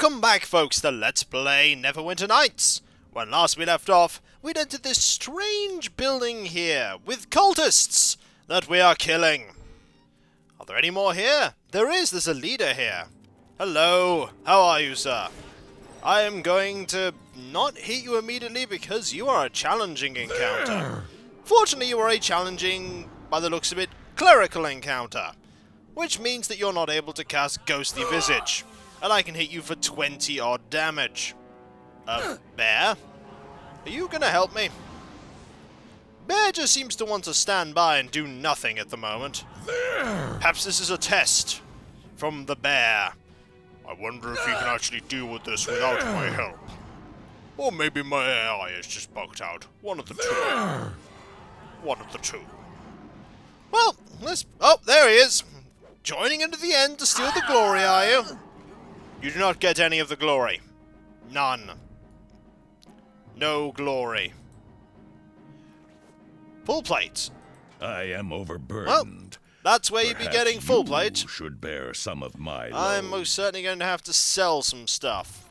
Welcome back, folks, to Let's Play Neverwinter Nights! When last we left off, we'd entered this strange building here, with cultists that we are killing. Are there any more here? There's a leader here. Hello, how are you, sir? I am going to not hit you immediately because you are a challenging encounter. Fortunately, you are a challenging, by the looks of it, clerical encounter, which means that you're not able to cast Ghostly Visage, and I can hit you for 20 odd damage. Bear? Are you gonna help me? Bear just seems to want to stand by and do nothing at the moment. Perhaps this is a test from the bear. I wonder if he can actually deal with this without my help. Or maybe my AI is just bugged out. One of the two. One of the two. Well, let's... Oh, there he is! Joining into the end to steal the glory, are you? You do not get any of the glory. None. No glory. Full plate. I am overburdened. Well, that's where you'd be getting full plate. You should bear some of my load. I'm most certainly going to have to sell some stuff.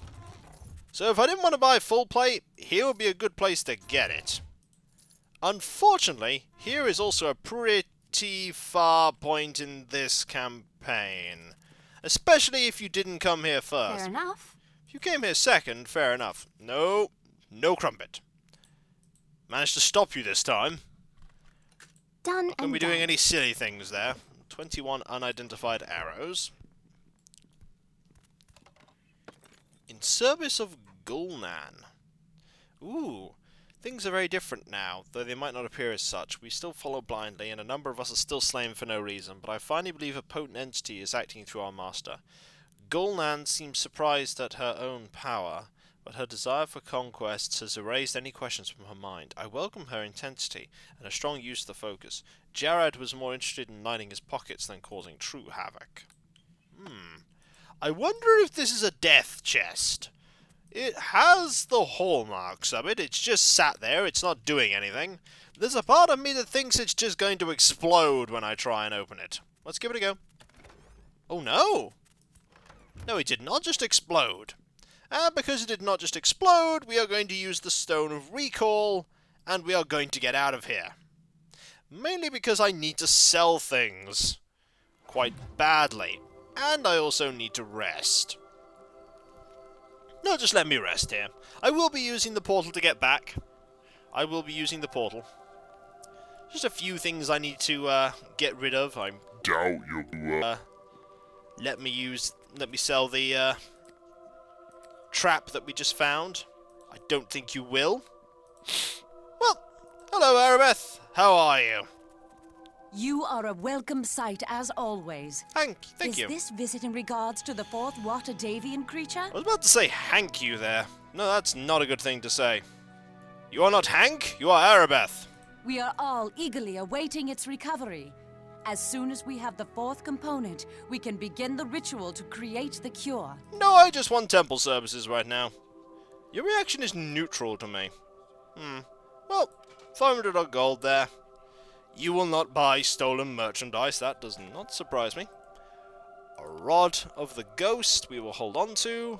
So if I didn't want to buy full plate, here would be a good place to get it. Unfortunately, here is also a pretty far point in this campaign. Especially if you didn't come here first. Fair enough. If you came here second, fair enough. No crumpet. Managed to stop you this time. Done Don't and be doing done. any silly things there. 21 unidentified arrows. In service of Gul'nan. Ooh. Things are very different now, though they might not appear as such. We still follow blindly, and a number of us are still slain for no reason, but I finally believe a potent entity is acting through our master. Gul'nan seems surprised at her own power, but her desire for conquests has erased any questions from her mind. I welcome her intensity, and a strong use of the focus. Jared was more interested in lining his pockets than causing true havoc. I wonder if this is a death chest. It has the hallmarks of it, it's just sat there, it's not doing anything. There's a part of me that thinks it's just going to explode when I try and open it. Let's give it a go. Oh no! No, it did not just explode. And because it did not just explode, we are going to use the Stone of Recall, and we are going to get out of here. Mainly because I need to sell things quite badly, and I also need to rest. No, just let me rest here. I will be using the portal to get back. I will be using the portal. Just a few things I need to get rid of. I doubt you. let me sell the trap that we just found. I don't think you will. Well, hello, Arabeth. How are you? You are a welcome sight, as always. Thank you. Is this visit in regards to the fourth Watadavian creature? I was about to say Hank you there. No, that's not a good thing to say. You are not Hank, you are Arabeth. We are all eagerly awaiting its recovery. As soon as we have the fourth component, we can begin the ritual to create the cure. No, I just want temple services right now. Your reaction is neutral to me. Well, 500 odd gold there. You will not buy stolen merchandise, that does not surprise me. A Rod of the Ghost we will hold on to.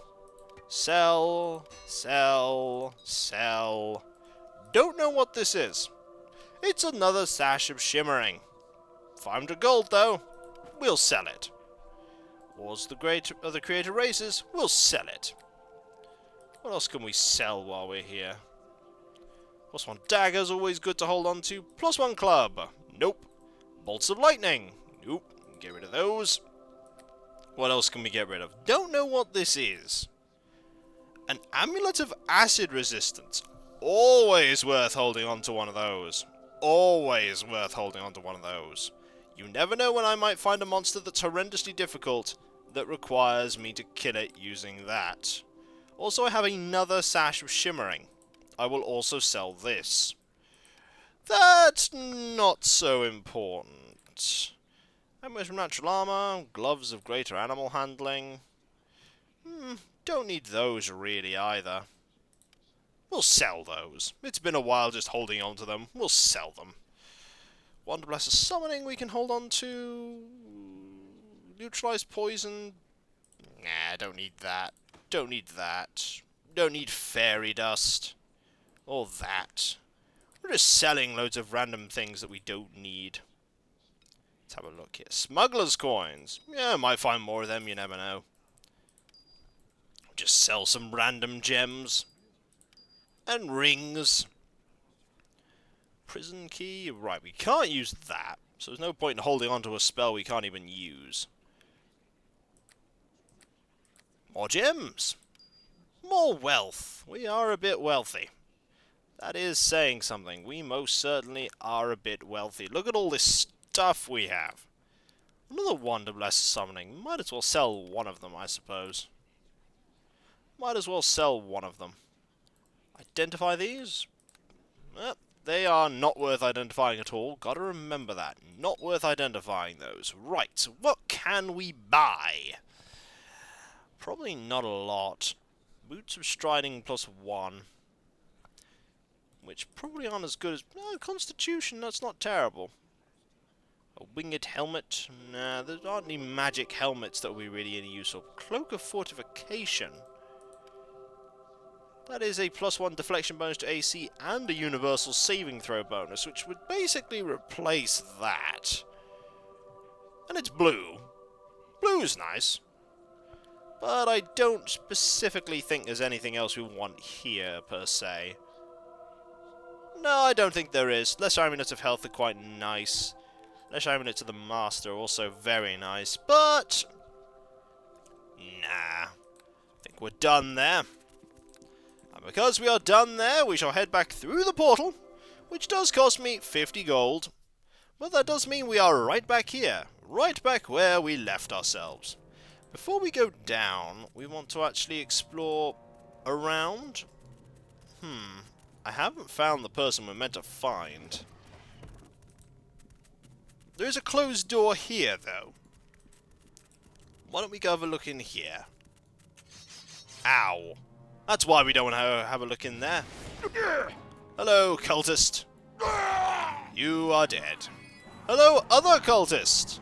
Sell, sell, sell. Don't know what this is. It's another sash of shimmering. 500 gold though, we'll sell it. Wars of the Creator Races, we'll sell it. What else can we sell while we're here? +1 dagger's always good to hold on to. +1 club. Nope. Bolts of lightning. Nope. Get rid of those. What else can we get rid of? Don't know what this is. An amulet of acid resistance. Always worth holding on to one of those. Always worth holding on to one of those. You never know when I might find a monster that's horrendously difficult that requires me to kill it using that. Also, I have another sash of shimmering. I will also sell this. That's not so important. Helmet from natural armor, gloves of greater animal handling. Don't need those really either. We'll sell those. It's been a while just holding on to them. We'll sell them. Wonder Bless of Summoning we can hold on to. Neutralize poison. Nah, don't need that. Don't need that. Don't need fairy dust. All that. We're just selling loads of random things that we don't need. Let's have a look here. Smuggler's coins. Yeah, might find more of them, you never know. Just sell some random gems. And rings. Prison key. Right, we can't use that. So there's no point in holding on to a spell we can't even use. More gems. More wealth. We are a bit wealthy. That is saying something. We most certainly are a bit wealthy. Look at all this stuff we have. Another Wonder Bless summoning. Might as well sell one of them, I suppose. Might as well sell one of them. Identify these? They are not worth identifying at all. Gotta remember that. Not worth identifying those. Right, what can we buy? Probably not a lot. Boots of Striding +1. Which probably aren't as good as... Constitution, that's not terrible. A winged helmet? Nah, there aren't any magic helmets that will be really any use. Cloak of Fortification. That is a +1 deflection bonus to AC and a universal saving throw bonus, which would basically replace that. And it's blue. Blue's nice. But I don't specifically think there's anything else we want here, per se. No, I don't think there is. Lesser Amulets of Health are quite nice. Lesser Amulets of the Master are also very nice, but... Nah. I think we're done there. And because we are done there, we shall head back through the portal, which does cost me 50 gold. But that does mean we are right back here. Right back where we left ourselves. Before we go down, we want to actually explore around. I haven't found the person we're meant to find. There is a closed door here, though. Why don't we go have a look in here? Ow. That's why we don't want to have a look in there. Hello, cultist. You are dead. Hello, other cultist.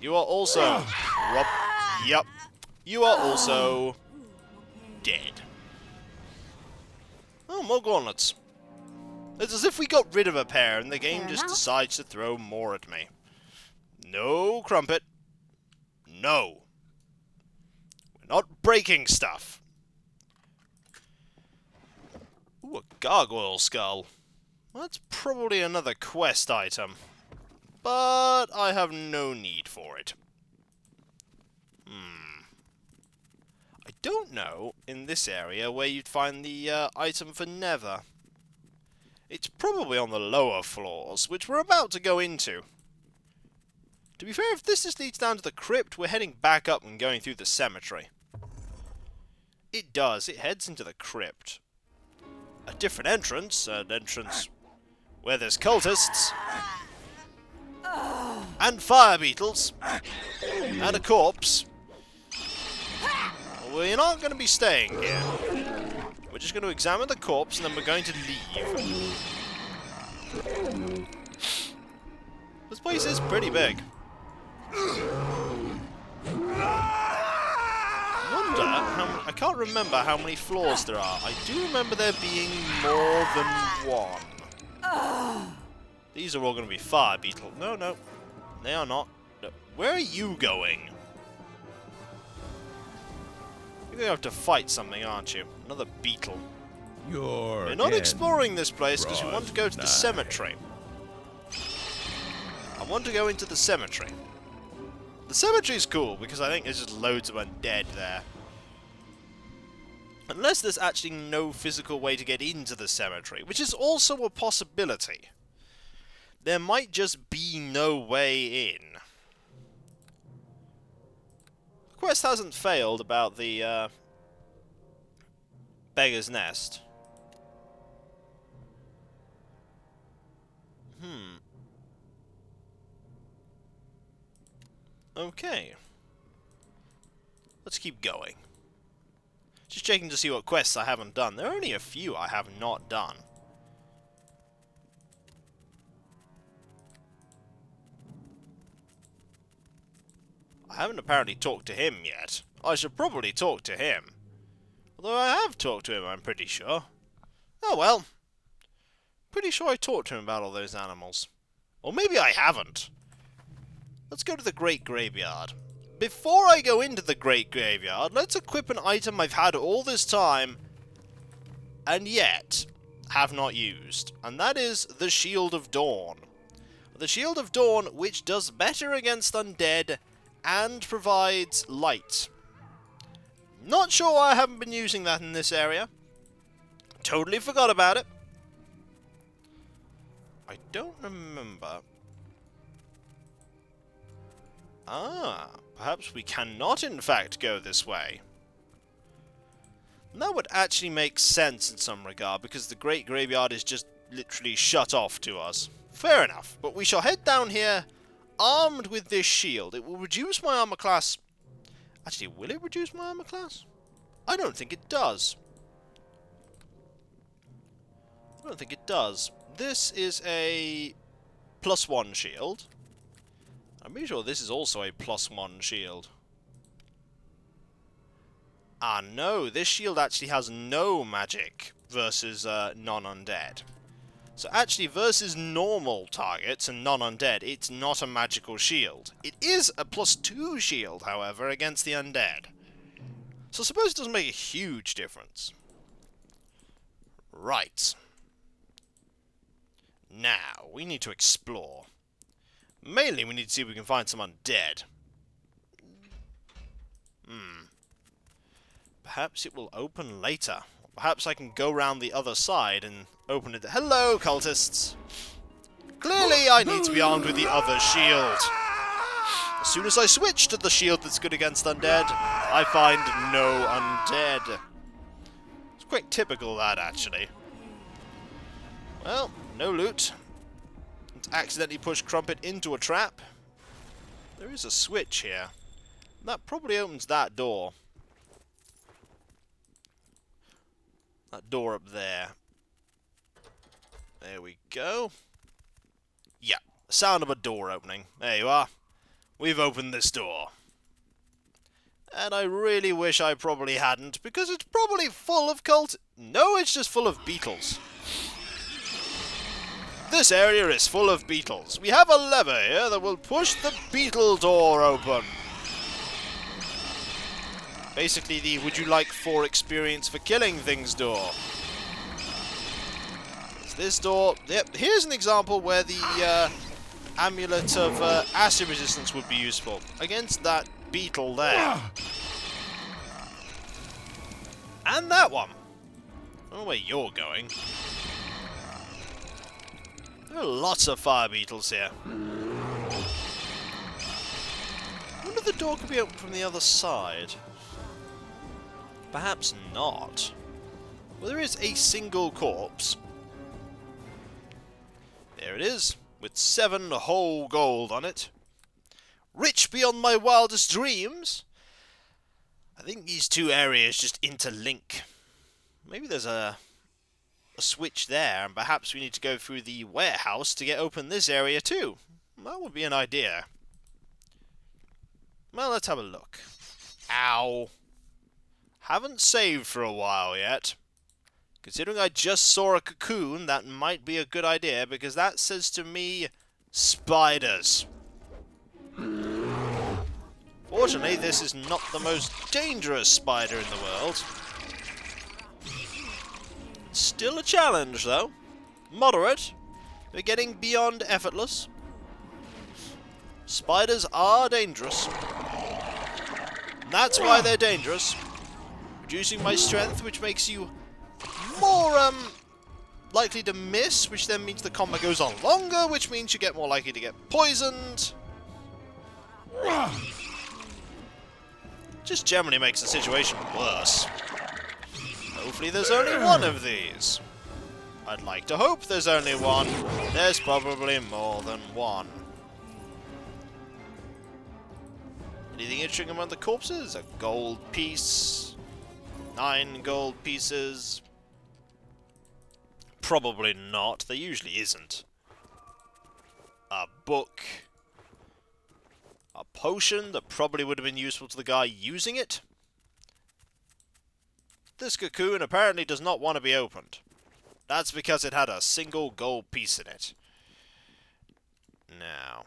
You are also... Yup. You are also... dead. Oh, more gauntlets. It's as if we got rid of a pair and the game just decides to throw more at me. No, Crumpet. No. We're not breaking stuff. Ooh, a gargoyle skull. That's probably another quest item. But I have no need for it. I don't know, in this area, where you'd find the item for Nether. It's probably on the lower floors, which we're about to go into. To be fair, if this just leads down to the crypt, we're heading back up and going through the cemetery. It does, it heads into the crypt. A different entrance, an entrance where there's cultists, and fire beetles, and a corpse. We're not going to be staying here. We're just going to examine the corpse and then we're going to leave. This place is pretty big. I can't remember how many floors there are. I do remember there being more than one. These are all going to be fire beetle. No, no. They are not. No. Where are you going? You're going to have to fight something, aren't you? Another beetle. We're not exploring this place because we want to go to the cemetery. I want to go into the cemetery. The cemetery's cool because I think there's just loads of undead there. Unless there's actually no physical way to get into the cemetery, which is also a possibility. There might just be no way in. The quest hasn't failed about the Beggar's Nest. Okay. Let's keep going. Just checking to see what quests I haven't done. There are only a few I have not done. I haven't apparently talked to him yet. I should probably talk to him. Although I have talked to him, I'm pretty sure. Oh well. Pretty sure I talked to him about all those animals. Or maybe I haven't. Let's go to the Great Graveyard. Before I go into the Great Graveyard, let's equip an item I've had all this time, and yet have not used. And that is the Shield of Dawn. The Shield of Dawn, which does better against undead, and provides light. Not sure why I haven't been using that in this area. Totally forgot about it. I don't remember. Ah, perhaps we cannot in fact go this way. And that would actually make sense in some regard, because the Great Graveyard is just literally shut off to us. Fair enough, but we shall head down here armed with this shield. It will reduce my armor class. Actually, will it reduce my armor class? I don't think it does. I don't think it does. This is a +1 shield. I'm pretty sure this is also a +1 shield. Ah, no. This shield actually has no magic versus non-undead. So actually, versus normal targets and non-undead, it's not a magical shield. It is a +2 shield, however, against the undead. So I suppose it doesn't make a huge difference. Right. Now, we need to explore. Mainly, we need to see if we can find some undead. Perhaps it will open later. Perhaps I can go round the other side and open it. Hello, cultists! Clearly, I need to be armed with the other shield. As soon as I switch to the shield that's good against undead, I find no undead. It's quite typical, that, actually. Well, no loot. Let's accidentally push Crumpet into a trap. There is a switch here. That probably opens that door. That door up there. There we go. Yeah, sound of a door opening. There you are. We've opened this door. And I really wish I probably hadn't, because it's probably full of No, it's just full of beetles. This area is full of beetles. We have a lever here that will push the beetle door open. Basically the would you like 4 experience for killing things door. It's this door. Yep, here's an example where the amulet of acid resistance would be useful against that beetle there. And that one. I don't know where you're going. There are lots of fire beetles here. I wonder if the door could be opened from the other side. Perhaps not. Well, there is a single corpse. There it is, with 7 whole gold on it. Rich beyond my wildest dreams. I think these two areas just interlink. Maybe there's a switch there, and perhaps we need to go through the warehouse to get open this area too. That would be an idea. Well, let's have a look. Ow. Haven't saved for a while yet. Considering I just saw a cocoon, that might be a good idea, because that says to me, spiders. Fortunately, this is not the most dangerous spider in the world. Still a challenge, though. Moderate. We're getting beyond effortless. Spiders are dangerous. And that's why they're dangerous. Reducing my strength, which makes you more likely to miss, which then means the combat goes on longer, which means you get more likely to get poisoned. Just generally makes the situation worse. Hopefully there's only one of these. I'd like to hope there's only one. There's probably more than one. Anything interesting among the corpses? A gold piece. 9 gold pieces. Probably not. There usually isn't. A book. A potion that probably would have been useful to the guy using it. this cocoon apparently does not want to be opened. That's because it had a single gold piece in it. Now,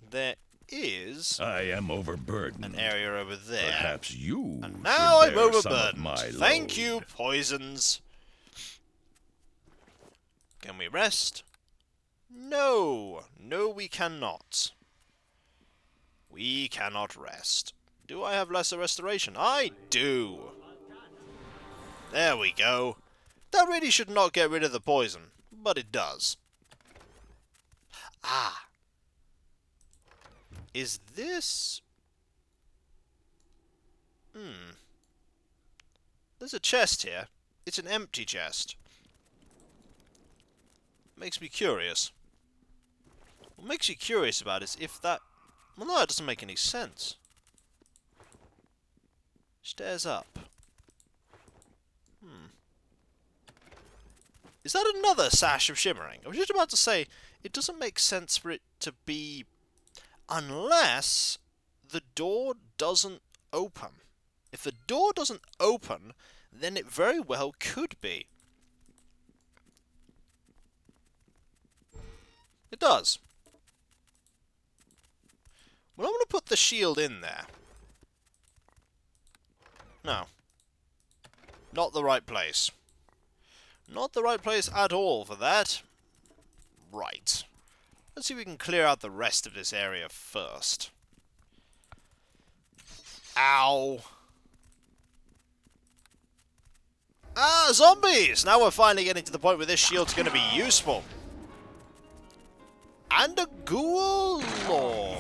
there is I am overburdened. an area over there. Perhaps you And now should I'm bear some of overburdened. my Thank load. you, poisons. Can we rest? No. No, we cannot. We cannot rest. Do I have lesser restoration? I do. There we go. That really should not get rid of the poison, but it does. Ah. Is this... There's a chest here. It's an empty chest. Makes me curious. What makes you curious about is if that... Well, no, it doesn't make any sense. Stairs up. Is that another sash of shimmering? I was just about to say, it doesn't make sense for it to be... Unless the door doesn't open. If the door doesn't open, then it very well could be. It does. Well, I'm going to put the shield in there. No. Not the right place. Not the right place at all for that. Right. Let's see if we can clear out the rest of this area first. Ow. Ah, zombies! Now we're finally getting to the point where this shield's going to be useful. And a ghoul lord.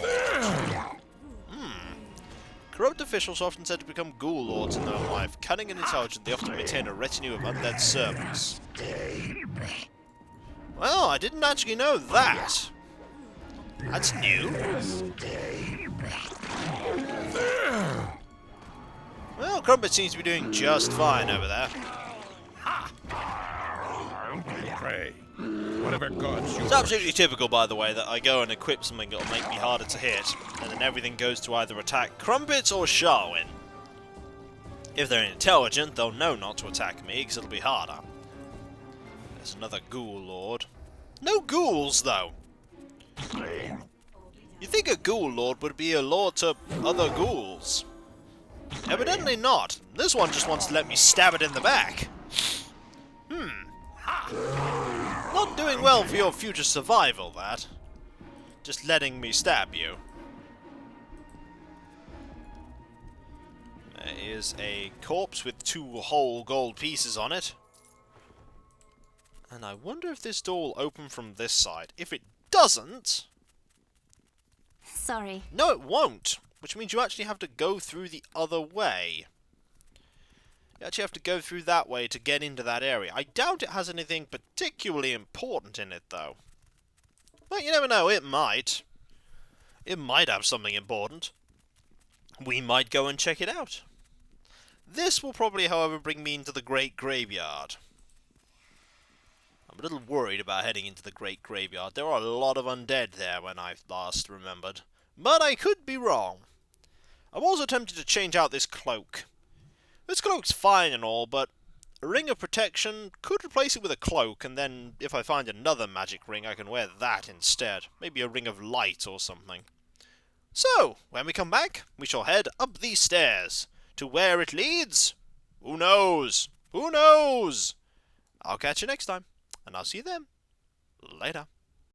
Corrupt officials are often said to become ghoul lords in their own life. Cunning and intelligent, they often maintain a retinue of undead servants. Well, I didn't actually know that. That's new. Well, Crumpet seems to be doing just fine over there. Pray, whatever gods you It's absolutely typical, by the way, that I go and equip something that'll make me harder to hit, and then everything goes to either attack Crumpets or Sharwin. If they're intelligent, they'll know not to attack me, because it'll be harder. There's another ghoul lord. No ghouls, though! You'd think a ghoul lord would be a lord to other ghouls. Evidently not. This one just wants to let me stab it in the back. Not doing well for your future survival, that. Just letting me stab you. There is a corpse with 2 whole gold pieces on it. And I wonder if this door will open from this side. If it doesn't... Sorry. No, it won't. Which means you actually have to go through the other way. You actually have to go through that way to get into that area. I doubt it has anything particularly important in it, though. But you never know, it might. It might have something important. We might go and check it out. This will probably, however, bring me into the Great Graveyard. I'm a little worried about heading into the Great Graveyard. There are a lot of undead there when I last remembered. But I could be wrong. I'm also tempted to change out this cloak. This cloak's fine and all, but a ring of protection could replace it with a cloak, and then if I find another magic ring, I can wear that instead. Maybe a ring of light or something. So, when we come back, we shall head up these stairs. To where it leads? Who knows? Who knows? I'll catch you next time, and I'll see you then. Later.